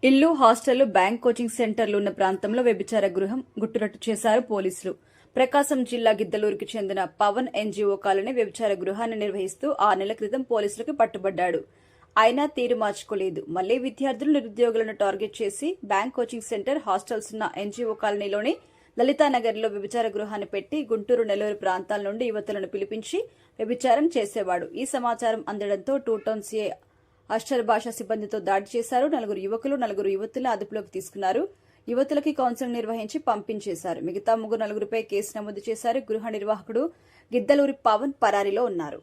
ఇల్లు, హాస్టళ్లు, bank, coaching సెంటర్లు ఉన్న ప్రాంతంలో వ్యభిచార గృహం గుట్టురట్టు చేశారు పోలీసులు. ప్రకాశం జిల్లా గిద్దలూరుకి చెందిన పవన్ ఎన్జీఓ కాలనీ వ్యభిచార గృహాన్ని నిర్వహిస్తూ 6 నెలల క్రితం పోలీసులకు పట్టుబడ్డాడు. అయినా తీరు మార్చుకోలేదు. మళ్లీ విద్యార్థులు, నిరుద్యోగులను టార్గెట్ చేసి బ్యాంక్, కోచింగ్ సెంటర్, హాస్టల్స్ ఉన్న ఎన్జీఓ కాలనీలోని లలితానగర్లో వ్యభిచార గృహాన్ని పెట్టి గుంటూరు, నెల్లూరు ప్రాంతాల నుండి యువతులను పిలిపించి వ్యభిచారం చేసేవాడు. ఈ సమాచారం అందడంతో 2 టౌన్ సీఐ అక్షర్ భాష సిబ్బందితో దాడి చేశారు. 4 యువకులు, 4 యువతులను అదుపులోకి తీసుకున్నారు. యువతులకి కౌన్సిలింగ్ నిర్వహించి పంపించేశారు. మిగతా 3 నలుగురిపై కేసు నమోదు చేశారు. గృహ నిర్వాహకుడు గిద్దలూరి పవన్ పరారీలో ఉన్నారు.